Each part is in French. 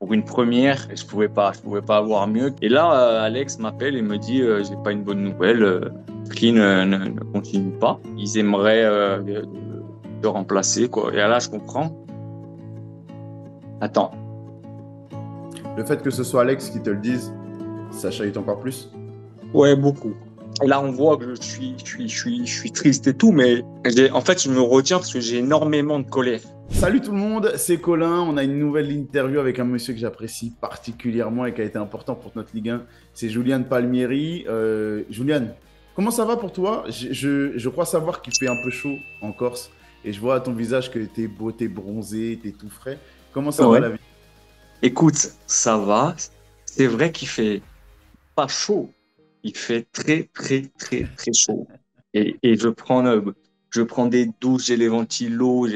pour une première, et je pouvais pas avoir mieux. Et là, Alex m'appelle et me dit, j'ai pas une bonne nouvelle, Free ne continue pas. Ils aimeraient te remplacer, quoi. Et là, je comprends. Attends. Le fait que ce soit Alex qui te le dise, ça chahute encore plus. Ouais, beaucoup. Et là, on voit que je suis triste et tout, mais en fait, je me retiens parce que j'ai énormément de colère. Salut tout le monde, c'est Colin. On a une nouvelle interview avec un monsieur que j'apprécie particulièrement et qui a été important pour notre Ligue 1. C'est Julian Palmieri. Julian, comment ça va pour toi? Je crois savoir qu'il fait un peu chaud en Corse et je vois à ton visage que t'es beau, t'es bronzé, t'es tout frais. Comment ça va Ouais. la vie? Écoute, ça va. C'est vrai qu'il fait pas chaud. Il fait très chaud. Et je prends des douches, j'ai les ventilos,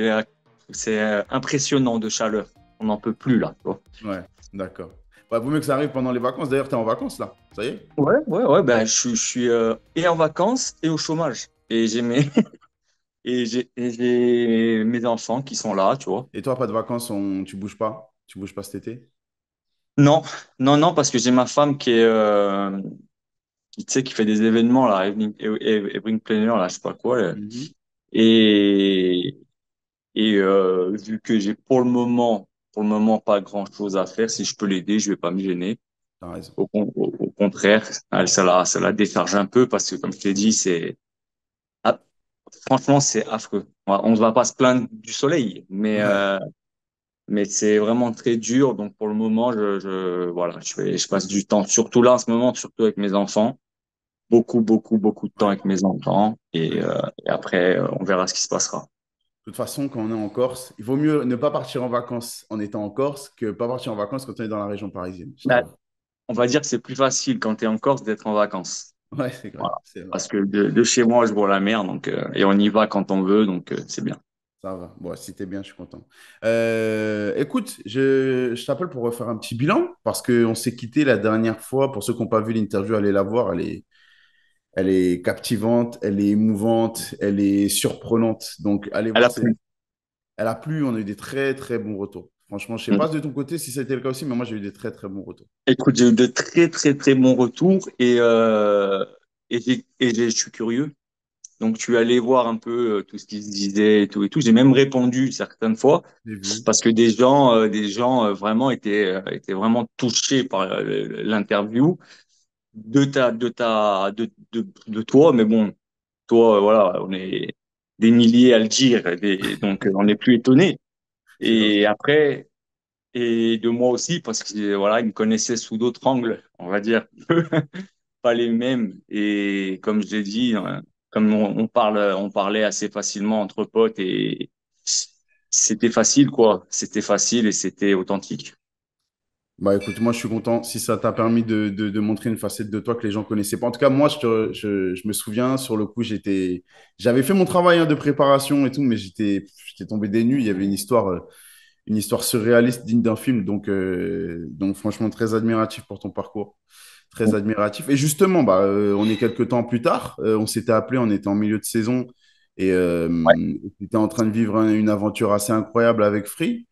c'est impressionnant de chaleur. On n'en peut plus là, tu vois. Ouais, d'accord. Bah, vaut mieux que ça arrive pendant les vacances. D'ailleurs, t'es en vacances là. Ça y est? Ouais, ben, je suis et en vacances et au chômage. Et et j'ai mes enfants qui sont là, tu vois. Et toi, pas de vacances, tu bouges pas? Tu bouges pas cet été? Non, non, parce que j'ai ma femme qui, tu sais, qui fait des événements là, Evening Planner, là, je sais pas quoi. Là. Mhm. Et, vu que j'ai pour le moment, pas grand-chose à faire, si je peux l'aider, je vais pas me gêner. T'as raison. Au contraire, ça la décharge un peu parce que, comme je t'ai dit, ah, franchement, c'est affreux. On ne va pas se plaindre du soleil, Ouais. mais c'est vraiment très dur. Donc, pour le moment, voilà, je passe du temps, surtout là, en ce moment, surtout avec mes enfants. Beaucoup de temps Ouais. avec mes enfants. Ouais. Et après, on verra ce qui se passera. De toute façon, quand on est en Corse, il vaut mieux ne pas partir en vacances en étant en Corse que pas partir en vacances quand on est dans la région parisienne, je Bah, trouve. on va dire que c'est plus facile quand tu es en Corse d'être en vacances. Ouais, c'est vrai, Voilà. c'est vrai. Parce que de chez moi, je vois la mer, et on y va quand on veut, donc c'est bien. Ça va. Bon, si t'es bien, je suis content. Écoute, je t'appelle pour refaire un petit bilan parce qu'on s'est quitté la dernière fois. Pour ceux qui n'ont pas vu l'interview, allez la voir. Elle est captivante, elle est émouvante, elle est surprenante. Donc, allez Elle voir. a plu. Elle a plu. On a eu des très, très bons retours. Franchement, je sais pas de ton côté si c'était le cas aussi, mais moi, j'ai eu des très, très bons retours. Écoute, j'ai eu de très bons retours je suis curieux. Donc, tu es allé voir un peu tout ce qui se disait et tout. J'ai même répondu certaines fois J'ai vu. parce que des gens vraiment étaient vraiment touchés par l'interview de toi. Mais bon, toi, voilà, on est des milliers à le dire, donc on n'est plus étonné. C'est Et gentil. après, et de moi aussi parce que voilà, ils me connaissaient sous d'autres angles, on va dire. Pas les mêmes. Et comme je l'ai dit, comme on parlait assez facilement entre potes et c'était facile, quoi. C'était facile et c'était authentique. Bah écoute, moi je suis content si ça t'a permis de montrer une facette de toi que les gens connaissaient pas. En tout cas, moi je me souviens, sur le coup, j'avais fait mon travail hein, de préparation et tout, mais j'étais tombé des nues. Il y avait une histoire surréaliste digne d'un film. Donc franchement, très admiratif pour ton parcours. Très admiratif. Et justement, on est quelques temps plus tard. On s'était appelé, on était en milieu de saison et Ouais. tu étais en train de vivre une aventure assez incroyable avec Free.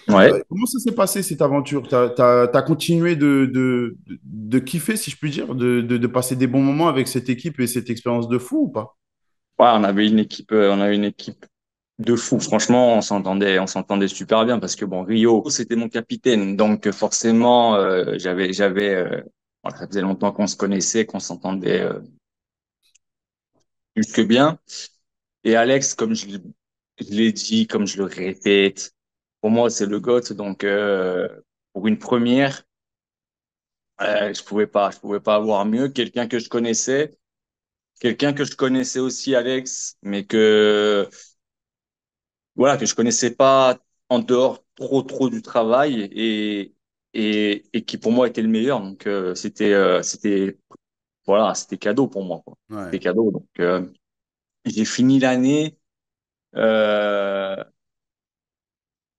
Ouais. Comment ça s'est passé cette aventure? T'as continué de kiffer, si je puis dire, de passer des bons moments avec cette équipe et cette expérience de fou ou pas? Ouais, on avait une équipe de fous. Franchement, on s'entendait super bien parce que bon, Rio, c'était mon capitaine, donc forcément, voilà, ça faisait longtemps qu'on se connaissait, qu'on s'entendait plus que bien. Et Alex, je l'ai dit, comme je le répète, pour moi, c'est le GOAT. Donc, pour une première, je pouvais pas avoir mieux. Quelqu'un que je connaissais aussi, Alex, mais voilà, que je connaissais pas en dehors trop du travail et qui pour moi était le meilleur. Donc, voilà, c'était cadeau pour moi, quoi. C'était Ouais. cadeau. Donc, j'ai fini l'année. Euh,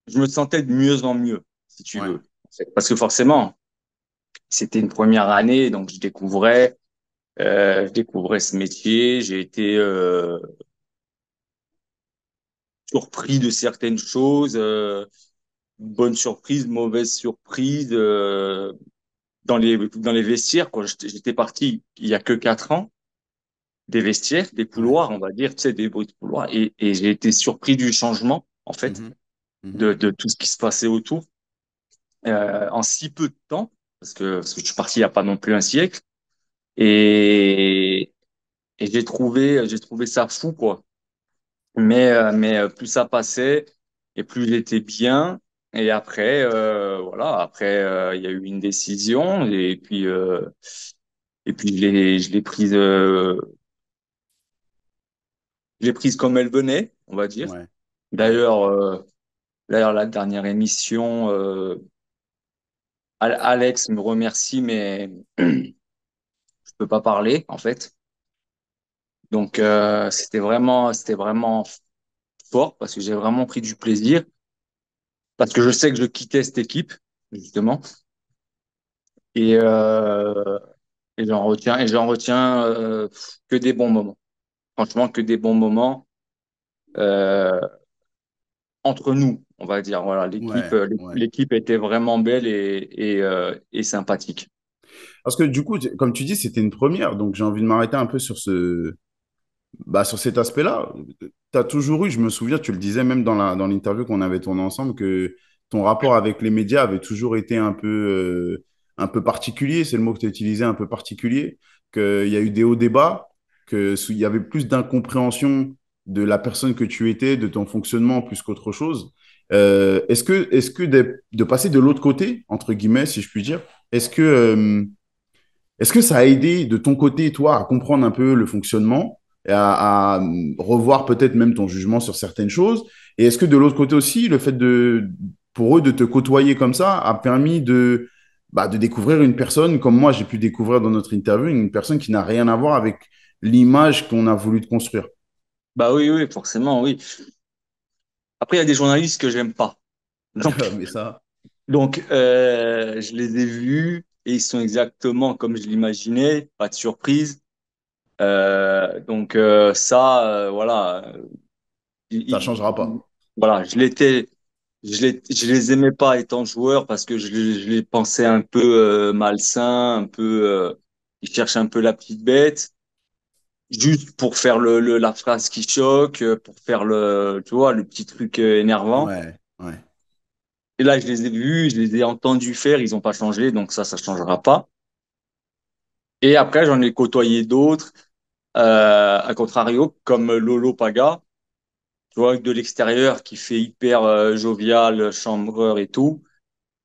je me sentais de mieux en mieux, si tu Ouais. veux. Parce que forcément, c'était une première année, donc je découvrais ce métier. J'ai été surpris de certaines choses. bonne surprise, mauvaise surprise dans les vestiaires, quoi. J'étais parti il y a que 4 ans des vestiaires, des Ouais. couloirs, on va dire, tu sais, des bruits de couloirs, et j'ai été surpris du changement, en fait, Mhm. de, Mhm. de tout ce qui se passait autour en si peu de temps, parce que je suis parti il y a pas non plus un siècle, et, et j'ai trouvé ça fou, quoi. Mais plus ça passait et plus j'étais bien. Et après, voilà, après, il y a eu une décision et puis je l'ai prise comme elle venait, on va dire. Ouais. Ouais. D'ailleurs, d'ailleurs, la dernière émission, Alex me remercie, mais je peux pas parler, en fait. Donc, c'était vraiment fort parce que j'ai vraiment pris du plaisir parce que je sais que je quittais cette équipe, justement. Et, euh, et j'en retiens que des bons moments. Franchement, que des bons moments euh, entre nous, on va dire. Voilà, l'équipe, Ouais. euh, Ouais. l'équipe était vraiment belle et sympathique. Parce que du coup, comme tu dis, c'était une première. Donc, j'ai envie de m'arrêter un peu sur sur cet aspect-là. Tu as toujours eu, je me souviens, tu le disais même dans l'interview qu'on avait tourné ensemble, que ton rapport avec les médias avait toujours été un peu particulier. C'est le mot que tu as utilisé, un peu particulier. Qu'il y a eu des hauts débats, qu'il y avait plus d'incompréhension de la personne que tu étais, de ton fonctionnement plus qu'autre chose. Est-ce que de passer de l'autre côté, entre guillemets, si je puis dire, est-ce que ça a aidé de ton côté, toi, à comprendre un peu le fonctionnement et à revoir peut-être même ton jugement sur certaines choses? Et est-ce que de l'autre côté aussi, le fait pour eux de te côtoyer comme ça a permis de découvrir une personne comme moi, j'ai pu découvrir dans notre interview, une personne qui n'a rien à voir avec l'image qu'on a voulu te construire? Bah oui, oui, forcément, oui. Après, il y a des journalistes que j'aime pas. Donc, Mais ça, je les ai vus et ils sont exactement comme je l'imaginais, pas de surprise. Donc ça, voilà, ça il- changera pas. voilà, je les aimais pas étant joueur parce que je les pensais un peu malsains, un peu, ils cherchent un peu la petite bête, juste pour faire la phrase qui choque, pour faire tu vois, le petit truc énervant. Ouais, ouais, Et là, je les ai vus, je les ai entendus faire, ils ont pas changé, donc ça changera pas. Et après, j'en ai côtoyé d'autres, à contrario, comme Lolo Paga, tu vois, de l'extérieur, qui fait hyper jovial, chambreur et tout.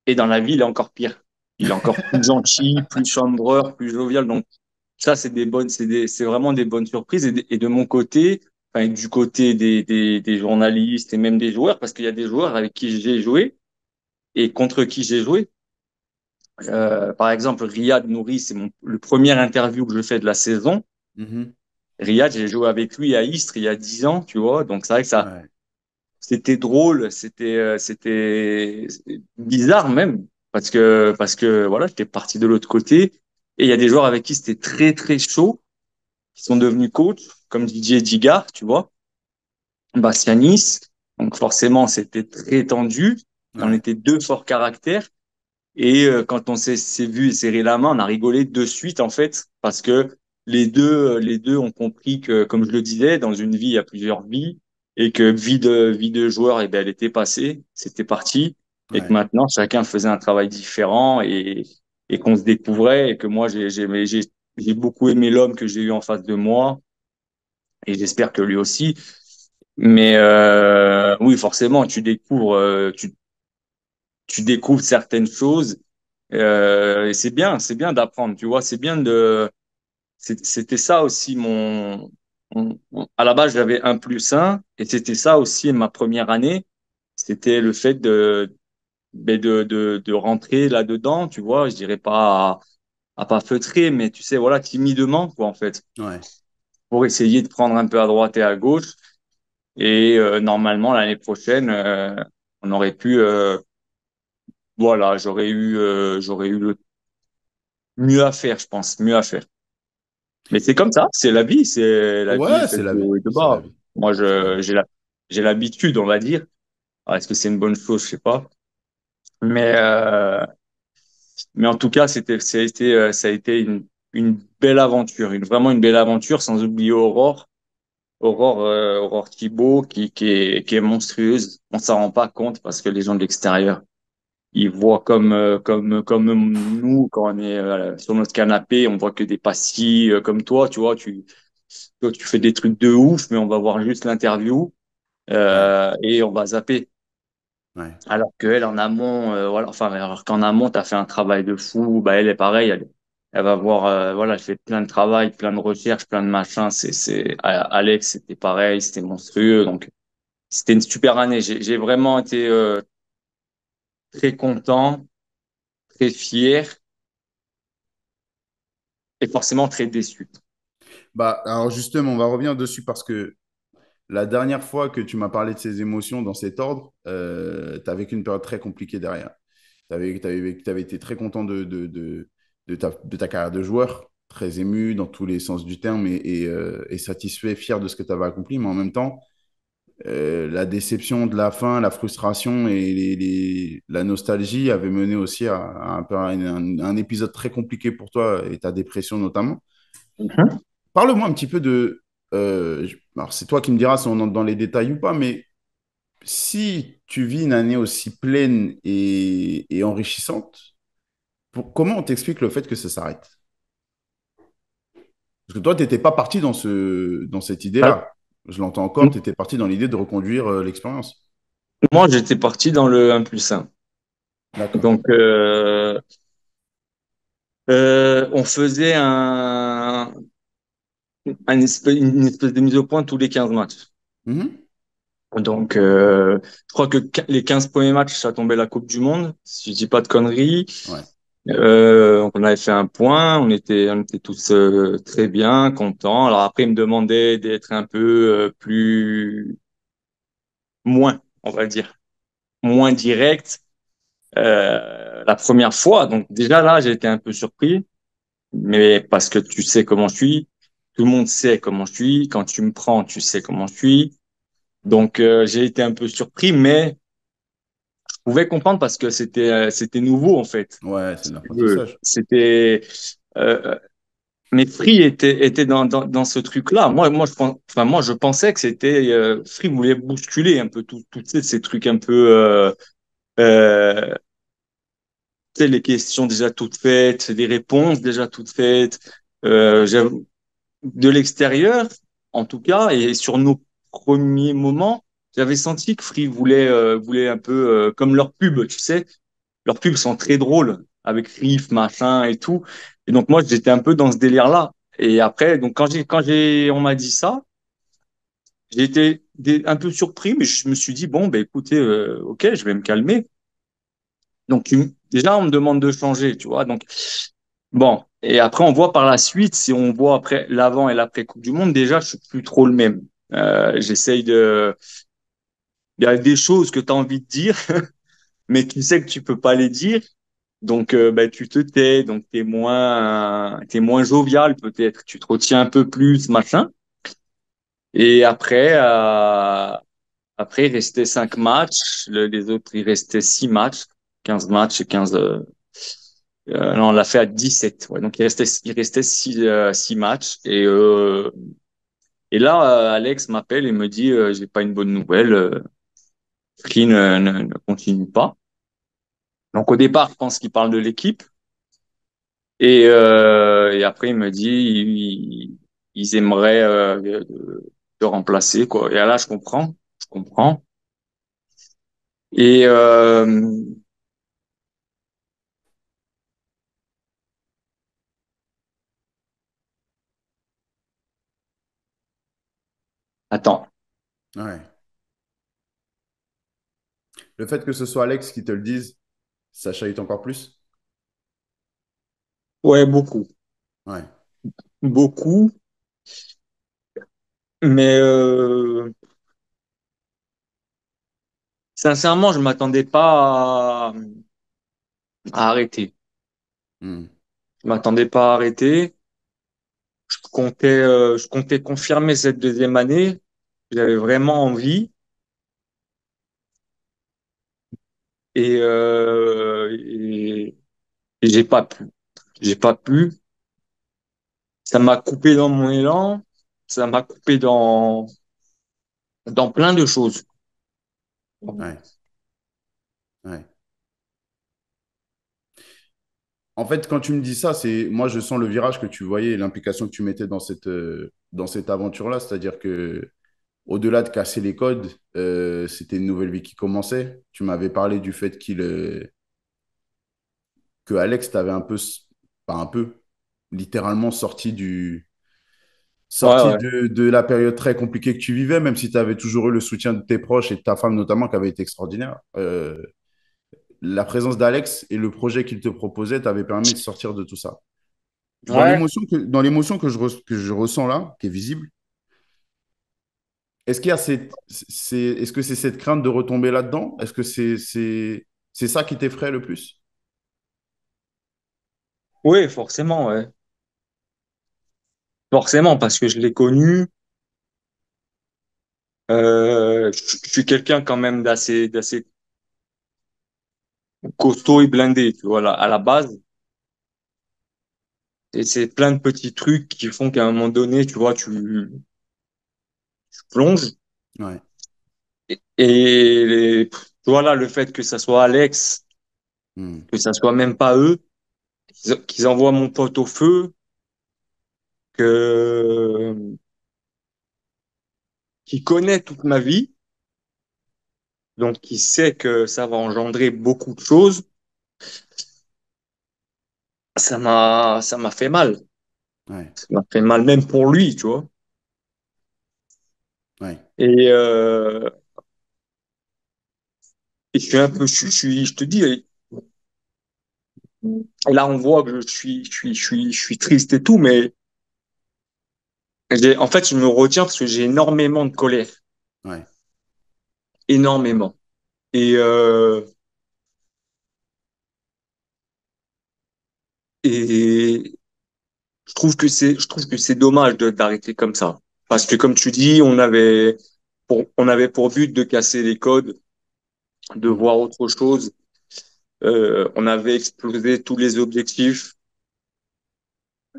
Et dans la vie, il est encore pire. Il est encore plus gentil, plus chambreur, plus jovial. Donc, ça, c'est vraiment des bonnes surprises. Et de mon côté, enfin, du côté des journalistes et même des joueurs, parce qu'il y a des joueurs avec qui j'ai joué et contre qui j'ai joué. Par exemple, Riyad Nouri, c'est le premier interview que je fais de la saison. mhm, Riyad, j'ai joué avec lui à Istres il y a 10 ans, tu vois. Donc, c'est vrai que ouais, c'était drôle, c'était bizarre même, parce que voilà, j'étais parti de l'autre côté. Et il y a des joueurs avec qui c'était très, très chaud, qui sont devenus coachs, comme Didier Digard, tu vois, Bastianis. Donc, forcément, c'était très tendu. On ouais, était deux forts caractères. Et quand on s'est vu et serré la main, on a rigolé de suite, en fait, parce que les deux ont compris que, comme je le disais, dans une vie, il y a plusieurs vies, et que vie de joueur, eh ben, elle était passée, c'était parti, et que ouais. maintenant, chacun faisait un travail différent, et qu'on se découvrait, et que moi, j'ai beaucoup aimé l'homme que j'ai eu en face de moi, et j'espère que lui aussi. Mais oui, forcément, tu découvres certaines choses. Et c'est bien d'apprendre, tu vois, c'est bien c'était ça aussi à la base, j'avais 1+1 et c'était ça aussi ma première année. C'était le fait de rentrer là-dedans, tu vois, je dirais pas à pas feutrer, mais tu sais, voilà, timidement, quoi, en fait, Ouais. pour essayer de prendre un peu à droite et à gauche. Et normalement, l'année prochaine, on aurait pu, voilà, j'aurais eu mieux à faire, je pense, mieux à faire. Mais c'est comme ça, c'est la vie, Ouais, fait c'est la de vie. haut et de C'est la bas. vie. Moi, C'est la vie. j'ai l'habitude, on va dire. Alors, est-ce que c'est une bonne chose? Je sais pas. Mais, mais en tout cas, ça a été une belle aventure, vraiment une belle aventure, sans oublier Aurore. Aurore Thibault, qui est monstrueuse. On s'en rend pas compte parce que les gens de l'extérieur, ils voient comme nous, quand on est sur notre canapé, on voit que des pastilles comme toi, tu vois, toi, tu fais des trucs de ouf, mais on va voir juste l'interview Ouais, et on va zapper. ouais, Alors qu'elle, en amont, voilà, enfin, alors qu'en amont, tu as fait un travail de fou, bah, elle est pareille, elle va voir, voilà, elle fait plein de travail, plein de recherches, plein de machins. Alex, c'était pareil, c'était monstrueux. Donc, c'était une super année. J'ai vraiment été très content, très fier et forcément très déçu. Bah, alors justement, on va revenir dessus parce que la dernière fois que tu m'as parlé de ces émotions dans cet ordre, tu as vécu une période très compliquée derrière. Tu avais été très content de ta carrière de joueur, très ému dans tous les sens du terme et satisfait, fier de ce que tu avais accompli, mais en même temps, la déception de la fin, la frustration et la nostalgie avaient mené aussi à un épisode très compliqué pour toi et ta dépression notamment. Mhm. Parle-moi un petit peu de... alors, c'est toi qui me diras si on entre dans les détails ou pas, mais si tu vis une année aussi pleine et enrichissante, comment on t'explique le fait que ça s'arrête? Parce que toi, tu n'étais pas parti dans cette Alors, idée-là. Je l'entends encore, tu étais parti dans l'idée de reconduire l'expérience. moi, j'étais parti dans le 1+1. D'accord. Donc, on faisait une espèce de mise au point tous les 15 matchs. Mhm. Donc, je crois que les 15 premiers matchs, ça tombait la Coupe du Monde, si je dis pas de conneries. Ouais. Donc on avait fait un point, on était tous très bien, contents. Alors après, ils me demandaient d'être un peu moins, on va dire, moins direct la première fois. Donc déjà là, j'ai été un peu surpris, mais parce que tu sais comment je suis, tout le monde sait comment je suis. Quand tu me prends, tu sais comment je suis. Donc j'ai été un peu surpris, mais je pouvais comprendre parce que c'était nouveau en fait. Ouais, c'est Si de tu veux. l'apprentissage. C'était mais Free était dans ce truc-là. Moi, enfin, moi, je pensais que c'était Free voulait bousculer un peu tout ces trucs un peu, euh, tu sais, les questions déjà toutes faites, les réponses déjà toutes faites. De l'extérieur, en tout cas, et sur nos premiers moments, j'avais senti que Free voulait un peu comme leur pub, tu sais. Leurs pubs sont très drôles avec riff, machin et tout. Et donc moi, j'étais un peu dans ce délire-là. Et après, donc on m'a dit ça, j'ai été un peu surpris, mais je me suis dit bon, ben écoutez, ok, je vais me calmer. Donc déjà, on me demande de changer, tu vois. Donc bon, et après, on voit par la suite, si on voit après l'avant et l'après Coupe du Monde, déjà, je suis plus trop le même. J'essaye de, il y a des choses que tu as envie de dire, mais tu sais que tu peux pas les dire. Donc, bah, tu te tais, donc t'es moins jovial peut-être, tu te retiens un peu plus, machin. Et après, il restait 5 matchs, les autres, il restait 6 matchs, 15 matchs et 15, non, on l'a fait à 17. Ouais, donc il restait 6 matchs. Et là, Alex m'appelle et me dit, j'ai pas une bonne nouvelle, Free ne continue pas. Donc au départ, je pense qu'il parle de l'équipe. Et après, il me dit, ils aimeraient te remplacer, quoi. Et là, je comprends. Et attends, Ouais. Le fait que ce soit Alex qui te le dise, ça chahute encore plus? ouais, beaucoup, Ouais. beaucoup, mais sincèrement, je m'attendais pas à arrêter. Hmm. Je m'attendais pas à arrêter. Je comptais confirmer cette deuxième année. J'avais vraiment envie. Et j'ai pas pu. J'ai pas pu. Ça m'a coupé dans mon élan. Ça m'a coupé dans plein de choses. Ouais, ouais. En fait, quand tu me dis ça, c'est moi, je sens le virage que tu voyais et l'implication que tu mettais dans cette aventure-là. C'est-à-dire que au-delà de casser les codes, c'était une nouvelle vie qui commençait. Tu m'avais parlé du fait que Alex t'avait un peu, pas un peu, littéralement Ouais, sorti ouais. de la période très compliquée que tu vivais, même si tu avais toujours eu le soutien de tes proches et de ta femme notamment, qui avait été extraordinaire. La présence d'Alex et le projet qu'il te proposait t'avait permis de sortir de tout ça. Ouais. Dans l'émotion que je ressens là, qui est visible, est-ce qu'il y a est-ce que c'est cette crainte de retomber là-dedans? Est-ce que c'est ça qui t'effraie le plus? Oui, forcément, ouais. Forcément, parce que je l'ai connu. Je suis quelqu'un quand même d'assez costaud et blindé, tu vois, là, à la base. Et c'est plein de petits trucs qui font qu'à un moment donné, tu vois, tu plonges. Ouais, Tu vois, là, le fait que ça soit Alex, hmm, que ça soit même pas eux, qu'ils envoient mon pote au feu, que, qui connaît toute ma vie, donc qui sait que ça va engendrer beaucoup de choses, ça m'a fait mal. ouais, Ça m'a fait mal même pour lui, tu vois. ouais, Et, et je suis un peu, je te dis, et là on voit que je suis triste et tout, mais en fait je me retiens parce que j'ai énormément de colère, ouais. énormément. Et et je trouve que c'est dommage d'arrêter comme ça, parce que comme tu dis, on avait pour but de casser les codes, de Hmm, voir autre chose. On avait explosé tous les objectifs.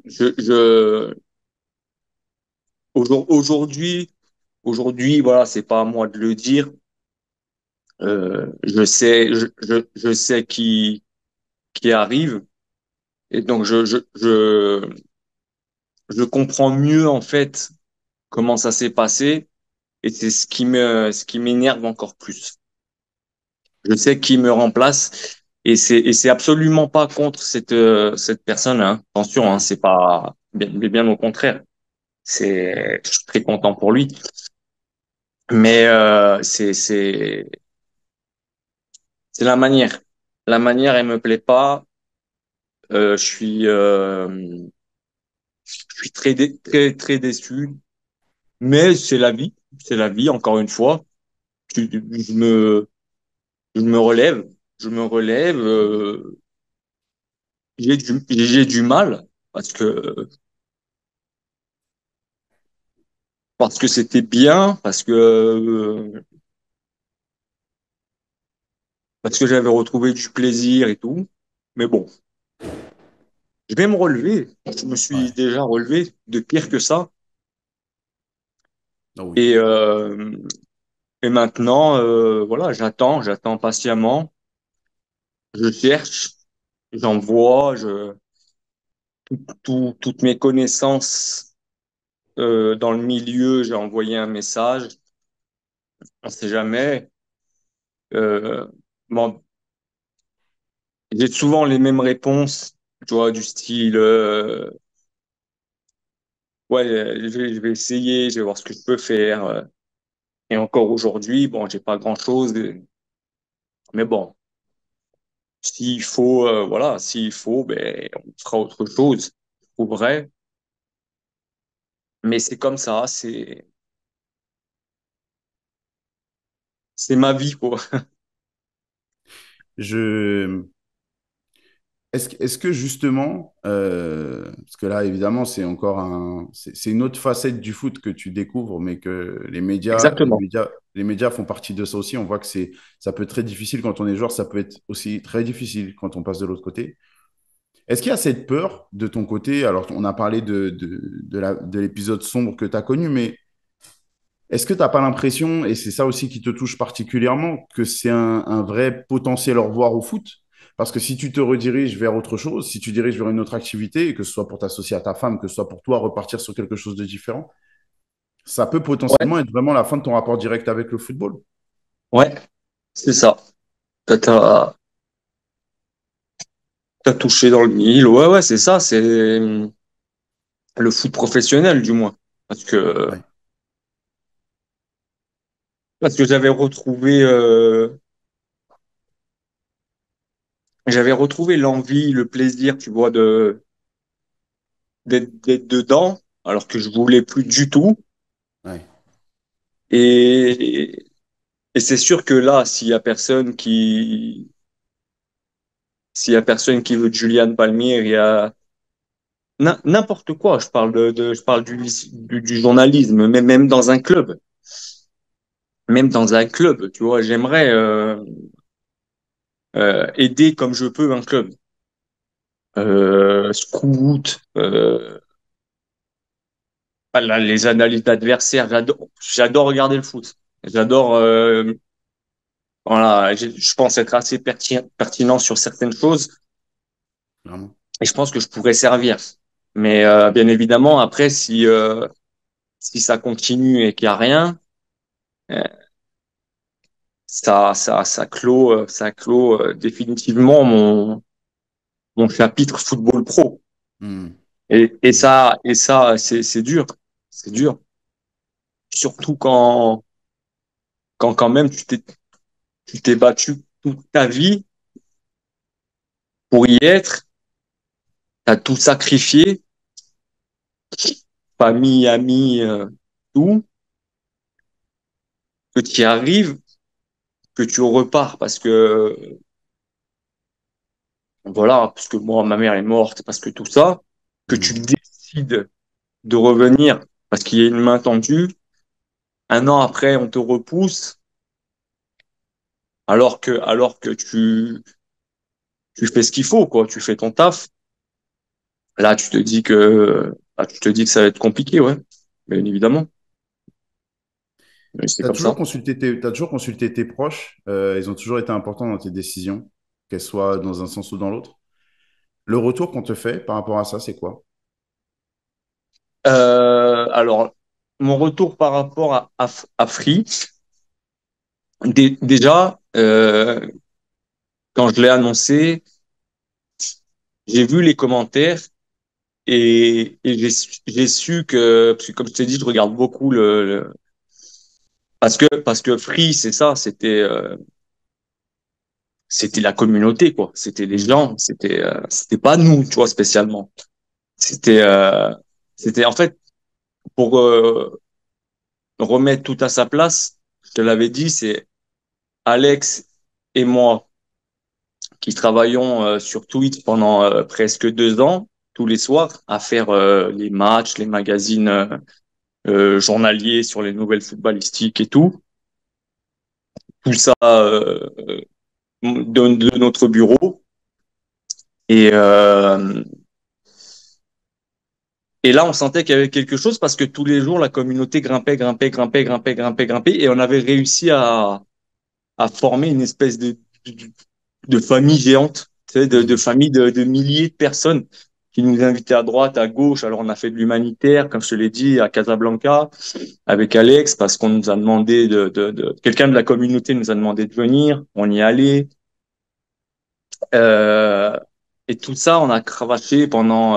Je aujourd'hui, aujourd'hui, voilà, c'est pas à moi de le dire. Je sais qui arrive, et donc je comprends mieux en fait comment ça s'est passé, et c'est ce qui m'énerve encore plus. Je sais qui me remplace, et c'est absolument pas contre cette personne, hein. Attention, hein, ouais. c'est pas bien au contraire. Je suis très content pour lui, mais c'est la manière. La manière, elle me plaît pas. Euh, je suis euh, je suis très déçu, mais c'est la vie. C'est la vie, encore une fois. Je, je me, je me relève. Je me relève. J'ai du mal parce que c'était bien, parce que j'avais retrouvé du plaisir et tout. Mais bon, je vais me relever. Je me suis Ouais. déjà relevé de pire que ça. Ah oui. Et, euh, et maintenant, voilà, j'attends patiemment. Je cherche, j'envoie, toutes mes connaissances dans le milieu, j'ai envoyé un message. On sait jamais. Euh, bon, j'ai souvent les mêmes réponses, tu vois, du style, ouais, je vais essayer, je vais voir ce que je peux faire. Et encore aujourd'hui, bon, j'ai pas grand-chose, mais bon, s'il faut, voilà, s'il faut, ben, on fera autre chose, je trouverai. Mais c'est comme ça, c'est ma vie, quoi. Je... est-ce que justement, parce que là, évidemment, c'est une autre facette du foot que tu découvres, mais que Exactement. les médias font partie de ça aussi. On voit que ça peut être très difficile quand on est joueur, ça peut être aussi très difficile quand on passe de l'autre côté. Est-ce qu'il y a cette peur de ton côté? Alors, on a parlé de l'épisode sombre que tu as connu, mais est-ce que tu n'as pas l'impression, et c'est ça aussi qui te touche particulièrement, que c'est un vrai potentiel au revoir au foot? Parce que si tu te rediriges vers autre chose, si tu diriges vers une autre activité, que ce soit pour t'associer à ta femme, que ce soit pour toi repartir sur quelque chose de différent, ça peut Ouais, potentiellement être vraiment la fin de ton rapport direct avec le football. ouais, c'est ça. T'as, t'as touché dans le mille. Ouais, ouais, c'est ça. C'est le foot professionnel, du moins. Parce que, Ouais, parce que j'avais retrouvé l'envie, le plaisir, tu vois, d'être dedans, alors que je voulais plus du tout. ouais. Et, et c'est sûr que là, s'il y a personne qui veut de Julian Palmier, il y a n'importe quoi. Je parle du journalisme, mais même dans un club, tu vois, j'aimerais aider comme je peux un club, scout, les analyses d'adversaires. J'adore regarder le foot. J'adore, voilà, je pense être assez pertinent sur certaines choses Vraiment. et je pense que je pourrais servir. Mais bien évidemment, après, si ça continue et qu'il y a rien, euh, ça clôt définitivement mon chapitre football pro. Hmm. Et ça, c'est dur. C'est dur. Surtout quand même tu t'es battu toute ta vie pour y être, t'as tout sacrifié, famille, amis, tout, que tu y arrives, que tu repars parce que, voilà, parce que moi, ma mère est morte, parce que tout ça, que tu Hmm. décides de revenir parce qu'il y a une main tendue, un an après, on te repousse, alors que tu fais ce qu'il faut, quoi, tu fais ton taf. Là, tu te dis que ça va être compliqué, ouais. Bien évidemment. Mais c'est comme ça. T'as toujours consulté tes proches. Ils ont toujours été importants dans tes décisions, qu'elles soient dans un sens ou dans l'autre. Le retour qu'on te fait par rapport à ça, c'est quoi? Alors, mon retour par rapport à Free, déjà, quand je l'ai annoncé, j'ai vu les commentaires et j'ai su que, parce que comme je t'ai dit, je regarde beaucoup parce que Free, c'est ça, c'était la communauté, quoi. C'était les Hmm. gens, c'était pas nous, tu vois, spécialement. C'était, euh, c'était en fait pour remettre tout à sa place. Je te l'avais dit, c'est Alex et moi qui travaillons sur Twitch pendant presque 2 ans, tous les soirs, à faire les matchs, les magazines journaliers sur les nouvelles footballistiques et tout. Tout ça de notre bureau. Et, euh, et là, on sentait qu'il y avait quelque chose parce que tous les jours, la communauté grimpait, grimpait, grimpait, grimpait, grimpait, grimpait. Et on avait réussi à former une espèce de, de famille géante, tu sais, de Hmm. famille de milliers de personnes qui nous invitaient à droite, à gauche. Alors, on a fait de l'humanitaire, comme je te l'ai dit, à Casablanca, avec Alex, parce qu'on nous a demandé quelqu'un de la communauté nous a demandé de venir. On y allait. Euh, et tout ça, on a cravaché pendant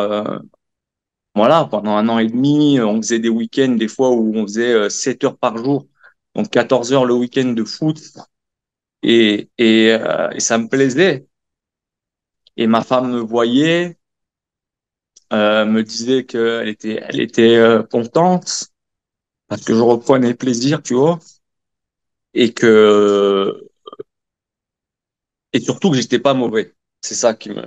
1 an et demi. On faisait des week-ends, des fois où on faisait 7 heures par jour, donc 14 heures le week-end de foot. Et ça me plaisait. Et ma femme me voyait, me disait elle était contente parce que je reprenais plaisir, tu vois, et que et surtout que j'étais pas mauvais. C'est ça qui me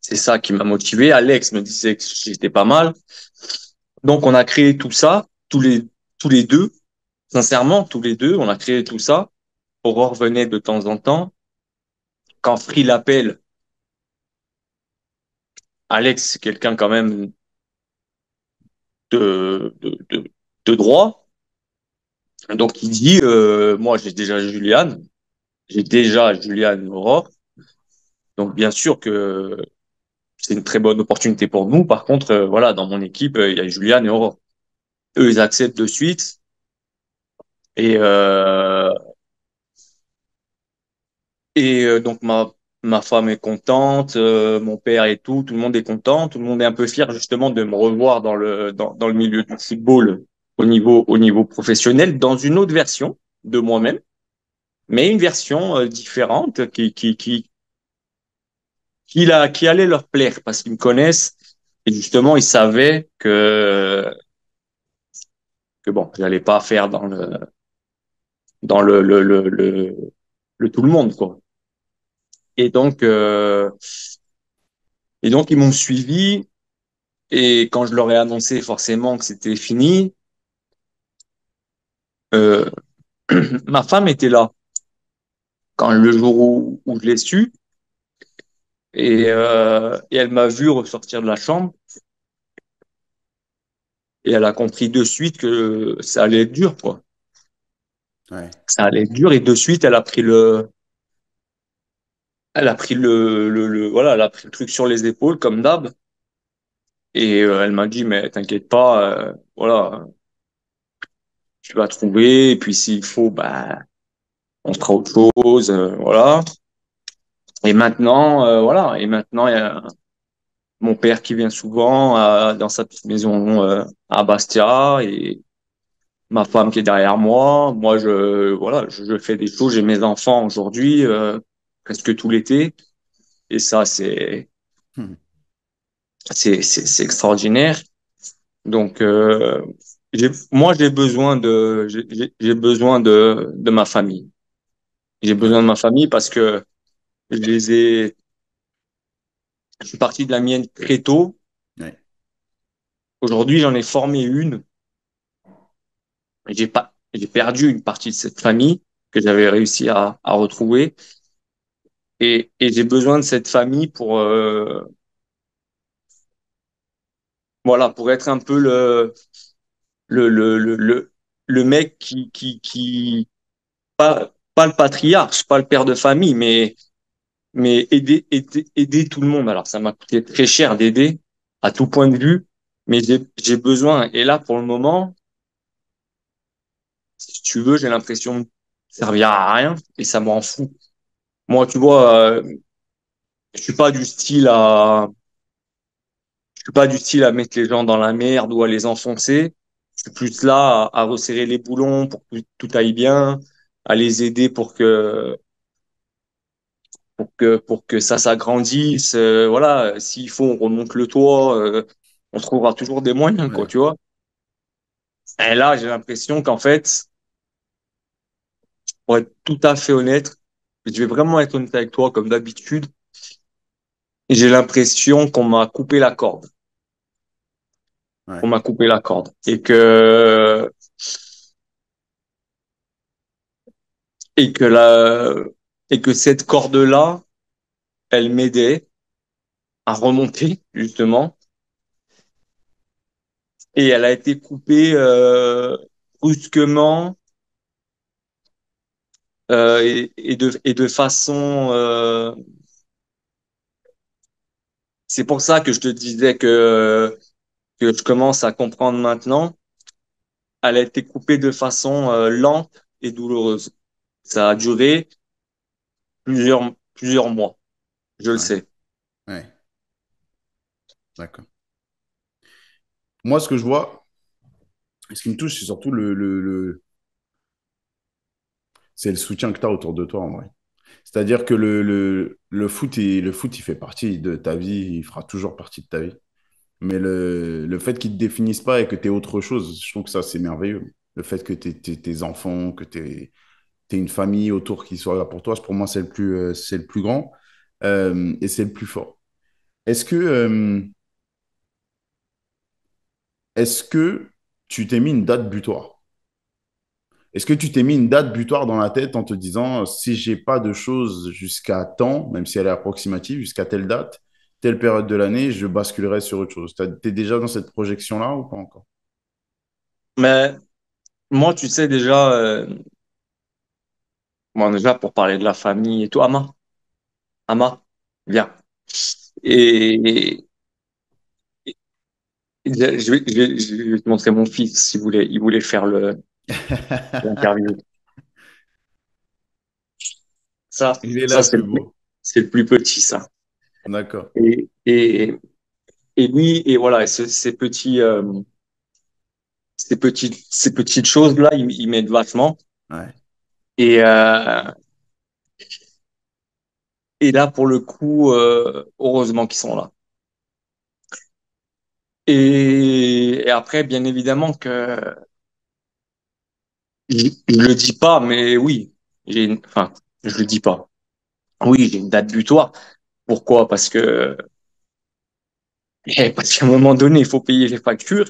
C'est ça qui m'a motivé. Alex me disait que j'étais pas mal. Donc, on a créé tout ça, tous les deux. Sincèrement, tous les deux, on a créé tout ça. Aurore venait de temps en temps. Quand Free l'appelle, Alex, c'est quelqu'un quand même de, de, de, de droit. Donc, il dit, moi, j'ai déjà Juliane Aurore. Donc, bien sûr que c'est une très bonne opportunité pour nous. Par contre, voilà, dans mon équipe, il y a Juliane et Aurore. Eux, ils acceptent de suite. Et, donc, ma femme est contente, mon père et tout le monde est content. Tout le monde est un peu fier, justement, de me revoir dans le milieu du football au niveau professionnel, dans une autre version de moi-même, mais une version différente qui allait leur plaire parce qu'ils me connaissent et justement ils savaient que bon, j'allais pas faire dans le tout le monde quoi. Et donc et donc ils m'ont suivi et quand je leur ai annoncé forcément que c'était fini, euh, ma femme était là quand le jour où je l'ai su et elle m'a vu ressortir de la chambre et elle a compris de suite que ça allait être dur quoi. Ouais. Ça allait être dur et de suite elle a pris voilà, elle a pris le truc sur les épaules comme d'hab et elle m'a dit mais t'inquiète pas, voilà, tu vas trouver et puis s'il faut bah on fera autre chose, voilà. Et maintenant voilà, et maintenant il y a mon père qui vient souvent dans sa petite maison à Bastia et ma femme qui est derrière moi. Moi voilà, je fais des choses, j'ai mes enfants aujourd'hui presque tout l'été et ça Hmm. c'est extraordinaire. Donc, moi, j'ai besoin de ma famille. J'ai Ouais. besoin de ma famille parce que je les ai, je suis parti de la mienne très tôt. Ouais. Aujourd'hui, j'en ai formé une. J'ai perdu une partie de cette famille que j'avais réussi à retrouver. Et j'ai besoin de cette famille voilà, pour être un peu le, le, le, le, le mec pas le patriarche, pas le père de famille, mais aider tout le monde. Alors, ça m'a coûté très cher d'aider à tout point de vue, mais j'ai besoin. Et là, pour le moment, si tu veux, j'ai l'impression de servir à rien et ça m'en fout. Moi, tu vois, je suis pas du style je suis pas du style à mettre les gens dans la merde ou à les enfoncer. Je suis plus là à resserrer les boulons pour que tout aille bien, à les aider pour que ça s'agrandisse. Voilà, s'il faut, on remonte le toit. On trouvera toujours des moyens, quoi, Ouais. tu vois. Et là, j'ai l'impression qu'en fait, pour être tout à fait honnête, je vais vraiment être honnête avec toi, comme d'habitude, j'ai l'impression qu'on m'a coupé la corde. On Ouais. m'a coupé la corde. Et que et que cette corde-là, elle m'aidait à remonter, justement. Et elle a été coupée, brusquement, et de façon, c'est pour ça que je te disais que je commence à comprendre maintenant. Elle a été coupée de façon lente et douloureuse. Ça a duré plusieurs mois, je le Ouais. sais. Ouais. D'accord. Moi, ce que je vois, ce qui me touche, c'est surtout c'est le soutien que tu as autour de toi, en vrai. C'est-à-dire que le foot, il fait partie de ta vie, il fera toujours partie de ta vie. Mais le fait qu'il ne te définisse pas et que tu es autre chose, je trouve que ça, c'est merveilleux. Le fait que tu aies tes enfants, que tu aies une famille autour qui soit là pour toi, pour moi, c'est le plus grand et c'est le plus fort. Est-ce que, est-ce que tu t'es mis une date butoir? Est-ce que tu t'es mis une date butoir dans la tête en te disant, si j'ai pas de choses jusqu'à temps, même si elle est approximative, jusqu'à telle date, telle période de l'année, je basculerai sur autre chose. T'es déjà dans cette projection-là ou pas encore? Mais moi, tu sais déjà, bon, déjà pour parler de la famille et tout, Ama, viens. Et, je vais te montrer mon fils, il voulait faire l'interview. Ça, Il est ça là, c'est beau. c'est le plus petit, ça. D'accord. Et, et, et lui, et voilà, ces petites choses-là, ils m'aident vachement. Ouais. Et, euh, et là, pour le coup, heureusement qu'ils sont là. Et après, bien évidemment que je le dis pas, mais oui, enfin, je le dis pas. Oui, j'ai une date butoir. Pourquoi? Parce qu'à un moment donné, il faut payer les factures.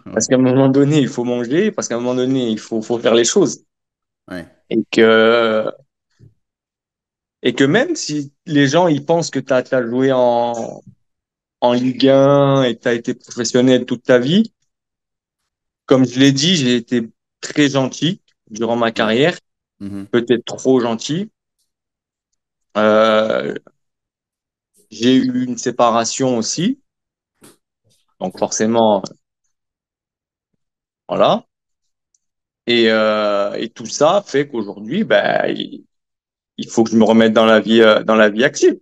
Parce Ouais. qu'à un moment donné, il faut manger. Parce qu'à un moment donné, faut faire les choses. Ouais. Et que, et que même si les gens, ils pensent que t'as joué en Ligue 1 et que t'as été professionnel toute ta vie, comme je l'ai dit, j'ai été très gentil durant ma Ouais. carrière, Mhm. peut-être trop gentil. Euh, j'ai eu une séparation aussi, donc forcément, voilà. Et tout ça fait qu'aujourd'hui, ben, il faut que je me remette dans la vie active,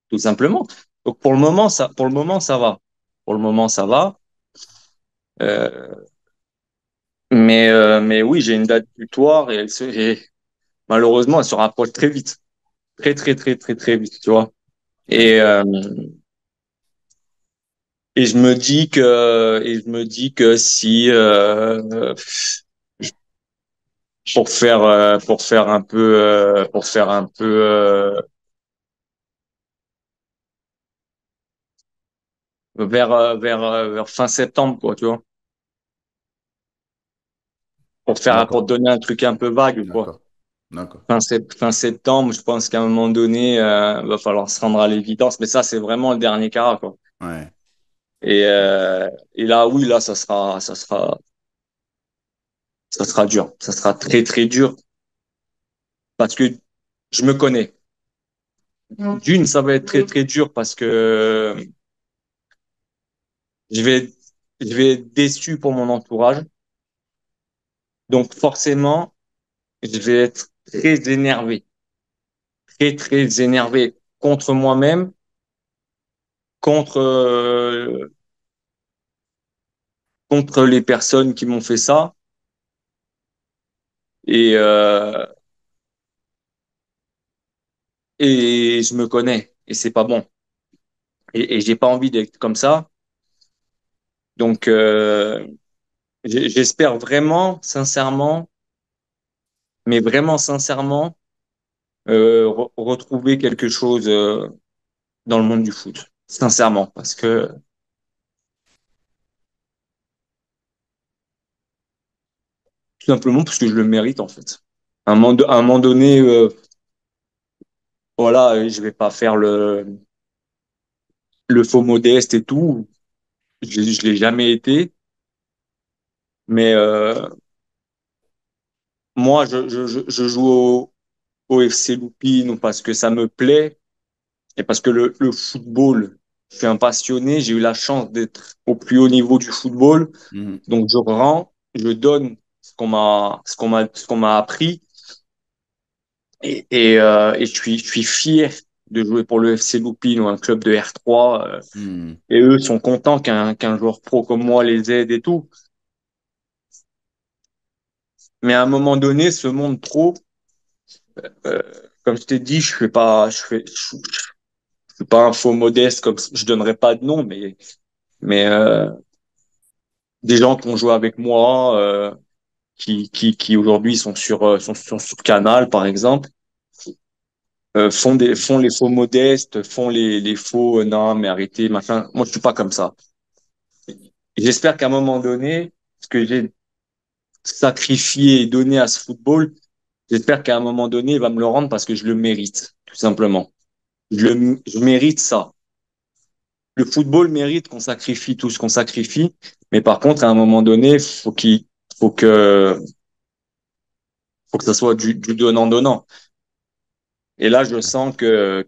tout simplement. Donc pour le moment, ça va. Pour le moment, ça va. Euh, mais oui, j'ai une date butoir et malheureusement, elle se rapproche très vite, très très très très très vite, tu vois. Ouais. Et euh, et je me dis que si pour faire un peu vers fin septembre, quoi, tu vois. Pour D'accord. te donner un truc un peu vague, quoi. D'accord. D'accord. Fin septembre, je pense qu'à un moment donné, va falloir se rendre à l'évidence. Mais ça, c'est vraiment le dernier carat, quoi. Ouais. Et, Ouais. euh, et là, oui, là, ça sera dur. Ça sera très, très dur parce que je me connais. D'une, ça va être très, très dur parce que je vais, je vais être déçu pour mon entourage. Donc, forcément, je vais être très énervé, très, très énervé contre moi-même, contre, contre les personnes qui m'ont fait ça. Et, euh, et je me connais et c'est pas bon. Et j'ai pas envie d'être comme ça. Donc, j'espère vraiment, sincèrement, mais vraiment sincèrement, retrouver quelque chose dans le monde du foot. Sincèrement, parce que tout simplement parce que je le mérite en fait. À un moment donné, voilà, je vais pas faire le faux modeste et tout. Je l'ai jamais été, mais moi, je joue au FC Loupine parce que ça me plaît et parce que le football, je suis un passionné. J'ai eu la chance d'être au plus haut niveau du football, Mhm. donc je rends, je donne ce qu'on m'a appris et je suis fier de jouer pour le FC Loupine ou un club de R3. Mhm. Et eux sont contents qu'un joueur pro comme moi les aide et tout. Mais à un moment donné, ce monde pro, euh, comme je t'ai dit, je fais pas un faux modeste comme je donnerai pas de nom, mais des gens qui ont joué avec moi, qui aujourd'hui sont sur Canal par exemple, font les faux modestes, font les faux non mais arrêtez machin. Moi je suis pas comme ça. Et j'espère qu'à un moment donné, ce que j'ai sacrifié et donné à ce football, j'espère qu'à un moment donné il va me le rendre parce que je le mérite, tout simplement. Je mérite ça. Le football mérite qu'on sacrifie tout ce qu'on sacrifie, mais par contre à un moment donné, faut que faut que ça soit du donnant donnant. Et là je sens que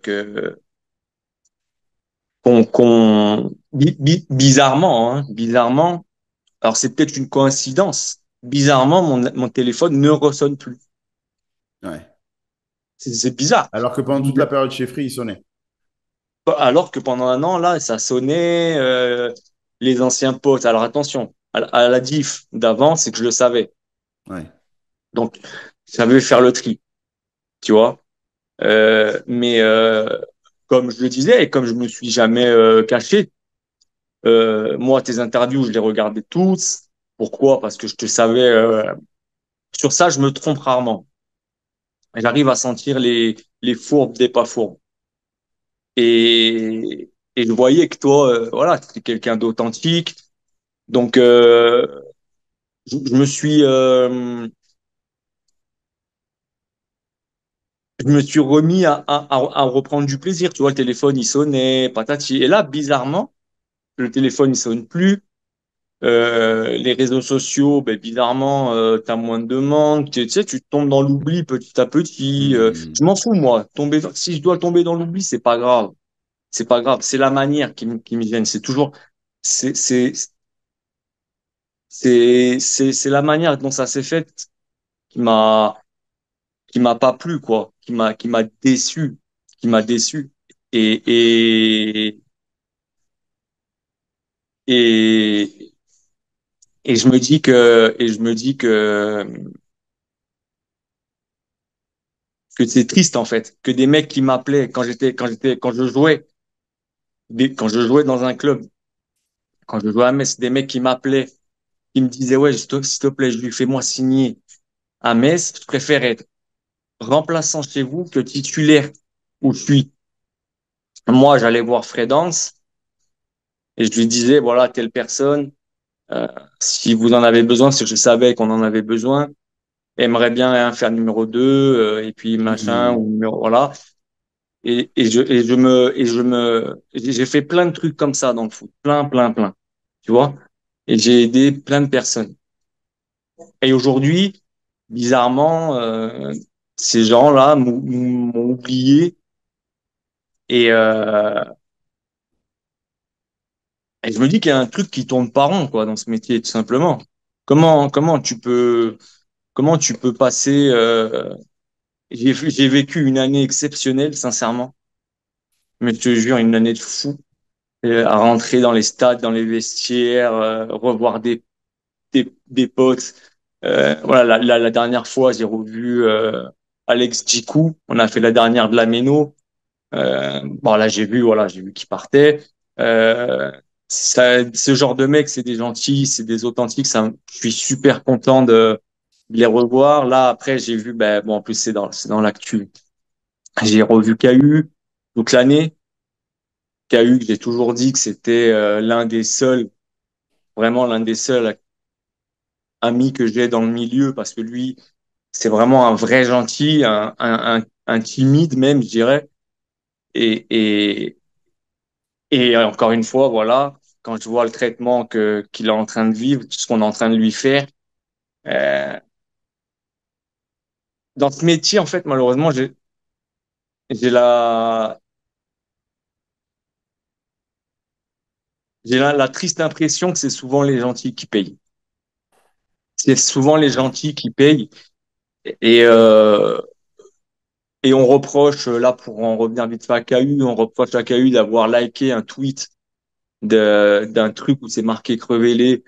bizarrement, hein, bizarrement, alors c'est peut-être une coïncidence. Bizarrement, mon téléphone ne ressonne plus. Ouais. C'est bizarre. Alors que pendant toute la période chez Free, il sonnait. Alors que pendant un an, là, ça sonnait les anciens potes. Alors attention, à la diff d'avant, c'est que je le savais. Ouais. Donc, je savais faire le tri, tu vois. Mais comme je le disais et comme je me suis jamais caché, moi, tes interviews, je les regardais tous. Pourquoi? Parce que je te savais. Sur ça, je me trompe rarement. J'arrive à sentir les fourbes des pas fourbes. Et je voyais que toi, voilà, tu es quelqu'un d'authentique. Donc, je me suis, je me suis remis à reprendre du plaisir. Tu vois, le téléphone, il sonnait, patati. Et là, bizarrement, le téléphone, il sonne plus. Les réseaux sociaux, ben, bizarrement, tu as moins de demandes. Tu sais, tu tombes dans l'oubli petit à petit. Je Hmm. m'en fous, moi. Si je dois tomber dans l'oubli, c'est pas grave. C'est pas grave. C'est la manière qui me gêne. C'est toujours, c'est, c'est, c'est la manière dont ça s'est fait qui qui m'a pas plu, quoi. Qui m'a déçu. Qui m'a déçu. Et, et, et, et je me dis que c'est triste en fait, que des mecs qui m'appelaient quand je jouais dans un club, quand je jouais à Metz, des mecs qui m'appelaient, qui me disaient ouais, s'il te plaît, je lui fais-moi signer à Metz, je préfère être remplaçant chez vous que titulaire où je suis. Moi, j'allais voir Frédance et je lui disais voilà, telle personne, euh, si vous en avez besoin, parce que je savais qu'on en avait besoin, aimerait bien faire numéro 2 et puis machin Hmm. ou numéro voilà. J'ai fait plein de trucs comme ça dans le foot, plein, tu vois. Et j'ai aidé plein de personnes. Et aujourd'hui, bizarrement, ces gens-là m'ont oublié et, euh, et je me dis qu'il y a un truc qui tourne pas rond, quoi, dans ce métier, tout simplement. Comment comment tu peux passer, j'ai vécu une année exceptionnelle, sincèrement. Mais je te jure, une année de fou. À rentrer dans les stades, dans les vestiaires, revoir des potes. Voilà, la dernière fois, j'ai revu Alex Djikou. On a fait la dernière de la Méno. Bon, là, j'ai vu qu'il partait. Euh, ce genre de mecs, c'est des gentils, c'est des authentiques. Je suis super content de les revoir. Là, après, j'ai vu, ben, bon, en plus, c'est dans l'actu. J'ai revu KU toute l'année. KU, que j'ai toujours dit que c'était l'un des seuls, vraiment l'un des seuls amis que j'ai dans le milieu parce que lui, c'est vraiment un vrai gentil, un timide même, je dirais. Et, et, et encore une fois, voilà, quand je vois le traitement qu'il est en train de vivre, tout ce qu'on est en train de lui faire, euh, dans ce métier, en fait, malheureusement, j'ai la, la triste impression que c'est souvent les gentils qui payent. C'est souvent les Ouais. gentils qui payent. Et, et on reproche, là, pour en revenir vite fait à KU, on reproche à KU d'avoir liké un tweet d'un truc où c'est marqué crever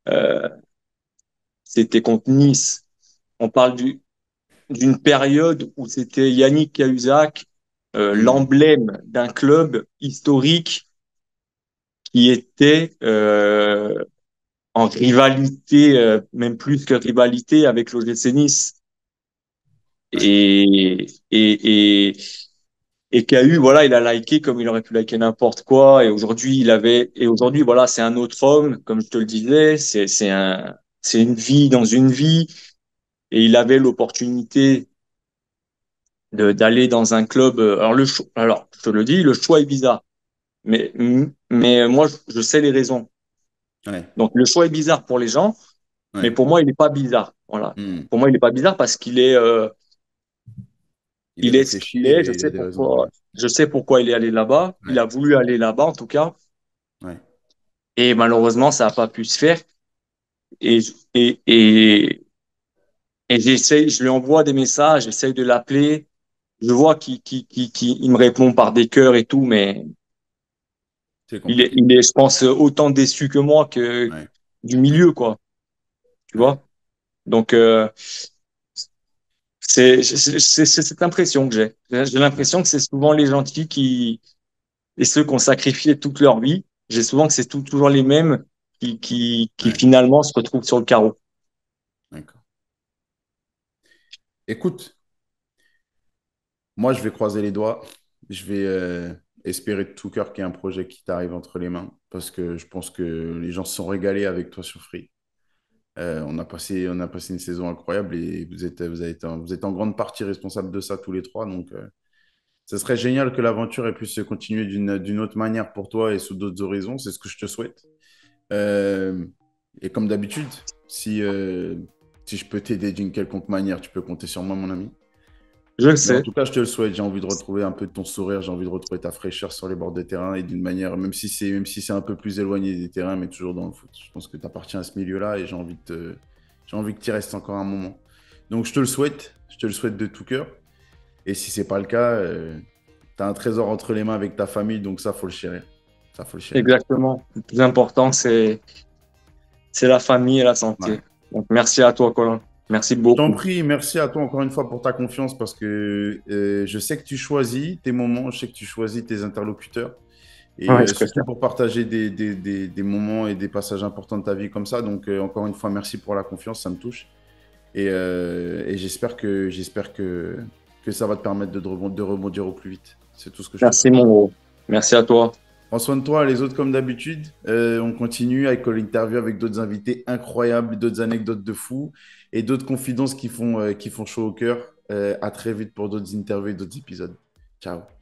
euh, c'était contre Nice. On parle d'une période où c'était Yannick Cahuzac, Hmm. l'emblème d'un club historique qui était en rivalité, même plus que rivalité avec l'OGC Nice. Ouais. Et, et, et qui a eu, voilà, il a liké comme il aurait pu liker n'importe quoi. Et aujourd'hui, voilà, c'est un autre homme, comme je te le disais. C'est une vie dans une vie. Et il avait l'opportunité d'aller dans un club. Alors, je te le dis, le choix est bizarre. Mais moi, je sais les raisons. Ouais, Donc, le choix est bizarre pour les gens, mais ouais. pour moi, il n'est pas bizarre. Voilà. Hmm. Pour moi, il n'est pas bizarre parce Il est il est ce réfléchi qu'il est. et il a des raisons. Ouais. Je sais pourquoi il est allé là-bas. Il Ouais, a voulu aller là-bas, en tout cas. ouais, Et malheureusement, ça n'a pas pu se faire. Et, et, et, et je lui envoie des messages, j'essaye de l'appeler. Je vois qu'il me répond par des cœurs et tout, mais c'est compliqué. je pense, autant déçu que moi que Ouais, du milieu, quoi. Tu ouais, vois? Donc, c'est cette impression que j'ai. J'ai ouais, l'impression que c'est souvent les gentils et ceux qui ont sacrifié toute leur vie. J'ai souvent que c'est toujours les mêmes qui ouais. finalement se retrouvent sur le carreau. D'accord. Écoute, moi, je vais croiser les doigts. Je vais espérer de tout cœur qu'il y ait un projet qui t'arrive entre les mains parce que je pense que les gens se sont régalés avec toi sur Free. On a passé une saison incroyable et vous êtes en grande partie responsable de ça tous les trois. Donc, ce serait génial que l'aventure ait pu se continuer d'une autre manière pour toi et sous d'autres horizons. C'est ce que je te souhaite. Euh, et comme d'habitude, si, euh, si je peux t'aider d'une quelconque manière, tu peux compter sur moi, mon ami. Je le Mais en sais, tout cas, je te le souhaite. J'ai envie de retrouver un peu de ton sourire, j'ai envie de retrouver ta fraîcheur sur les bords de terrain et d'une manière, même si c'est un peu plus éloigné des terrains, mais toujours dans le foot. Je pense que tu appartiens à ce milieu-là et j'ai envie que tu y restes encore un moment. Donc, je te le souhaite. Je te le souhaite de tout cœur. Et si c'est pas le cas, tu as un trésor entre les mains avec ta famille, donc ça, faut le chérir. Ça, faut le chérir. exactement. Le plus important, c'est la famille et la Ouais. santé. Donc, merci à toi, Colin. Merci Je t'en beaucoup. prie, merci à toi encore une fois pour ta confiance parce que je sais que tu choisis tes moments, je sais que tu choisis tes interlocuteurs et Ouais, je surtout préfère. pour partager des moments et des passages importants de ta vie comme ça. Donc, encore une fois, merci pour la confiance, ça me touche et que ça va te permettre de rebondir au plus vite. C'est tout ce que je te Merci, souhaite. mon gros. Merci à toi. Prends soin de toi, les autres comme d'habitude. On continue avec l'interview avec d'autres invités incroyables, d'autres anecdotes de fous et d'autres confidences qui font chaud au cœur. À très vite pour d'autres interviews et d'autres épisodes. Ciao.